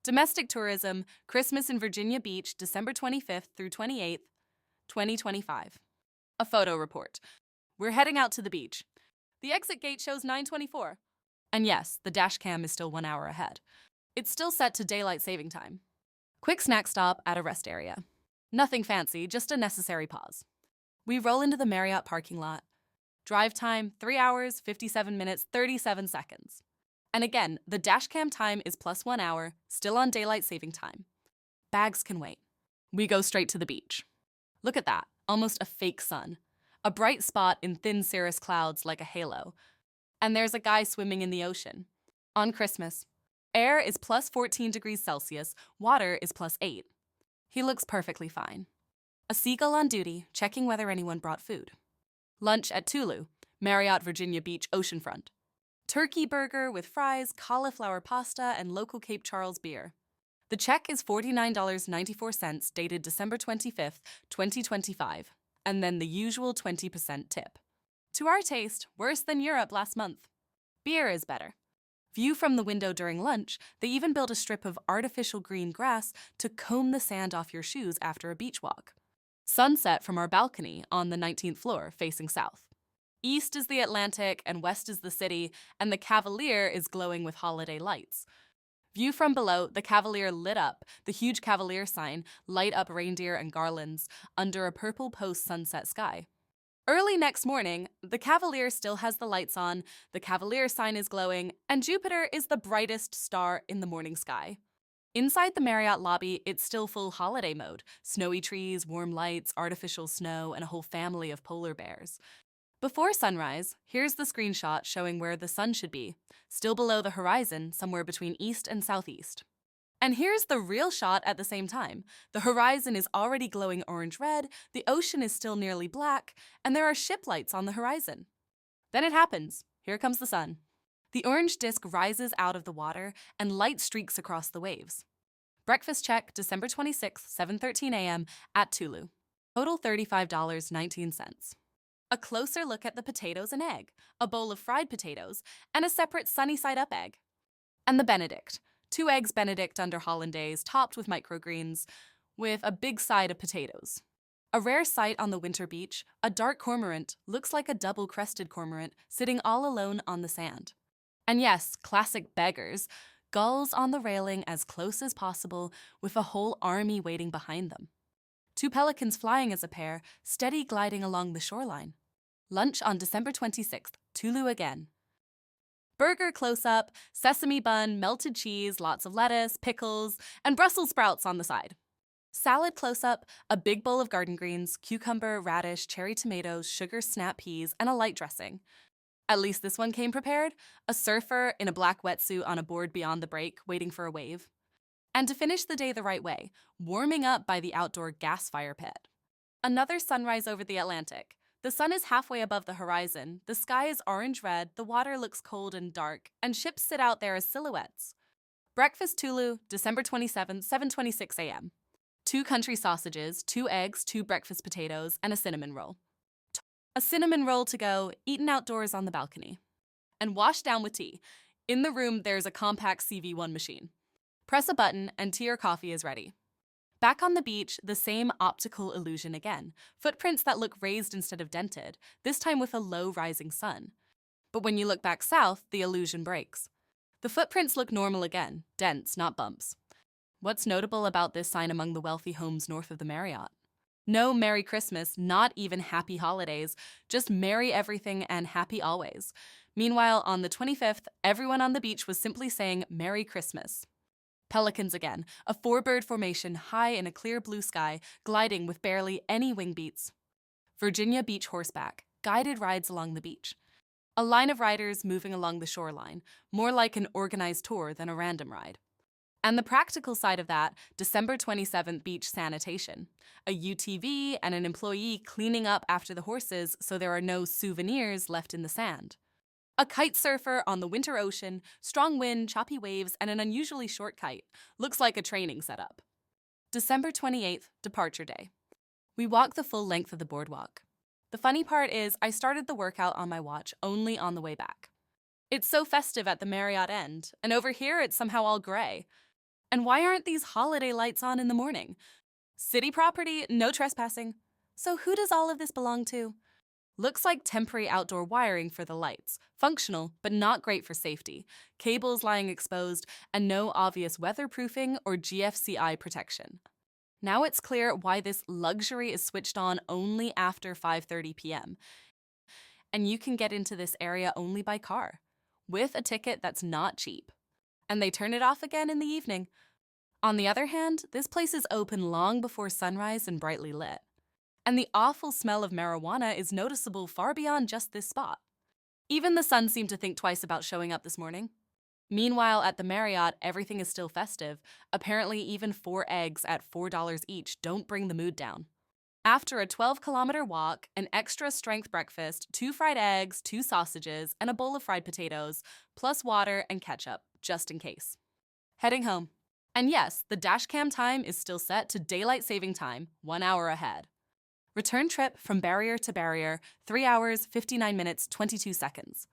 Domestic tourism, Christmas in Virginia Beach, December 25th through 28th, 2025. A photo report. We're heading out to the beach. The exit gate shows 9:24. And yes, the dash cam is still 1 hour ahead. It's still set to daylight saving time. Quick snack stop at a rest area. Nothing fancy, just a necessary pause. We roll into the Marriott parking lot. Drive time, 3 hours, 57 minutes, 37 seconds. And again, the dash cam time is plus 1 hour, still on daylight saving time. Bags can wait. We go straight to the beach. Look at that, almost a fake sun. A bright spot in thin cirrus clouds like a halo. And there's a guy swimming in the ocean. On Christmas. Air is plus 14 degrees Celsius, water is plus 8. He looks perfectly fine. A seagull on duty, checking whether anyone brought food. Lunch at Tulu, Marriott Virginia Beach Oceanfront. Turkey burger with fries, cauliflower pasta, and local Cape Charles beer. The check is $49.94, dated December 25th, 2025, and then the usual 20% tip. To our taste, worse than Europe last month. Beer is better. View from the window during lunch, they even built a strip of artificial green grass to comb the sand off your shoes after a beach walk. Sunset from our balcony on the 19th floor, facing south. East is the Atlantic and west is the city, and the Cavalier is glowing with holiday lights. View from below, the Cavalier lit up, the huge Cavalier sign, light up reindeer and garlands under a purple post-sunset sky. Early next morning, the Cavalier still has the lights on, the Cavalier sign is glowing, and Jupiter is the brightest star in the morning sky. Inside the Marriott lobby, it's still full holiday mode. Snowy trees, warm lights, artificial snow, and a whole family of polar bears. Before sunrise, here's the screenshot showing where the sun should be, still below the horizon, somewhere between east and southeast. And here's the real shot at the same time. The horizon is already glowing orange-red, the ocean is still nearly black, and there are ship lights on the horizon. Then it happens. Here comes the sun. The orange disk rises out of the water, and light streaks across the waves. Breakfast check, December 26th, 7:13 a.m. at Tulu. Total $35.19. A closer look at the potatoes and egg, a bowl of fried potatoes, and a separate sunny-side-up egg. And the Benedict. 2 eggs Benedict under hollandaise, topped with microgreens, with a big side of potatoes. A rare sight on the winter beach, a dark cormorant looks like a double-crested cormorant sitting all alone on the sand. And yes, classic beggars, gulls on the railing as close as possible with a whole army waiting behind them. 2 pelicans flying as a pair, steady gliding along the shoreline. Lunch on December 26th, Tulu again. Burger close-up, sesame bun, melted cheese, lots of lettuce, pickles, and Brussels sprouts on the side. Salad close-up, a big bowl of garden greens, cucumber, radish, cherry tomatoes, sugar snap peas, and a light dressing. At least this one came prepared, a surfer in a black wetsuit on a board beyond the break, waiting for a wave. And to finish the day the right way, warming up by the outdoor gas fire pit. Another sunrise over the Atlantic. The sun is halfway above the horizon, the sky is orange-red, the water looks cold and dark, and ships sit out there as silhouettes. Breakfast Tulu, December 27th, 7:26 a.m. 2 country sausages, 2 eggs, 2 breakfast potatoes, and a cinnamon roll. A cinnamon roll to go, eaten outdoors on the balcony. And washed down with tea. In the room, there's a compact CV1 machine. Press a button, and tea or coffee is ready. Back on the beach, the same optical illusion again. Footprints that look raised instead of dented, this time with a low rising sun. But when you look back south, the illusion breaks. The footprints look normal again, dents, not bumps. What's notable about this sign among the wealthy homes north of the Marriott? No Merry Christmas, not even Happy Holidays, just Merry Everything and Happy Always. Meanwhile, on the 25th, everyone on the beach was simply saying Merry Christmas. Pelicans again, a 4-bird formation high in a clear blue sky, gliding with barely any wing beats. Virginia Beach Horseback, guided rides along the beach. A line of riders moving along the shoreline, more like an organized tour than a random ride. And the practical side of that, December 27th beach sanitation. A UTV and an employee cleaning up after the horses so there are no souvenirs left in the sand. A kite surfer on the winter ocean, strong wind, choppy waves, and an unusually short kite. Looks like a training setup. December 28th, departure day. We walk the full length of the boardwalk. The funny part is I started the workout on my watch only on the way back. It's so festive at the Marriott end, and over here it's somehow all gray. And why aren't these holiday lights on in the morning? City property, no trespassing. So who does all of this belong to? Looks like temporary outdoor wiring for the lights. Functional, but not great for safety. Cables lying exposed, and no obvious weatherproofing or GFCI protection. Now it's clear why this luxury is switched on only after 5:30 p.m. And you can get into this area only by car, with a ticket that's not cheap. And they turn it off again in the evening. On the other hand, this place is open long before sunrise and brightly lit. And the awful smell of marijuana is noticeable far beyond just this spot. Even the Sun seemed to think twice about showing up this morning. Meanwhile, at the Marriott, everything is still festive. Apparently, even 4 eggs at $4 each don't bring the mood down. After a 12-kilometer walk, an extra strength breakfast, 2 fried eggs, 2 sausages, and a bowl of fried potatoes, plus water and ketchup, just in case. Heading home. And yes, the dashcam time is still set to daylight saving time, 1 hour ahead. Return trip from barrier to barrier, 3 hours, 59 minutes, 22 seconds.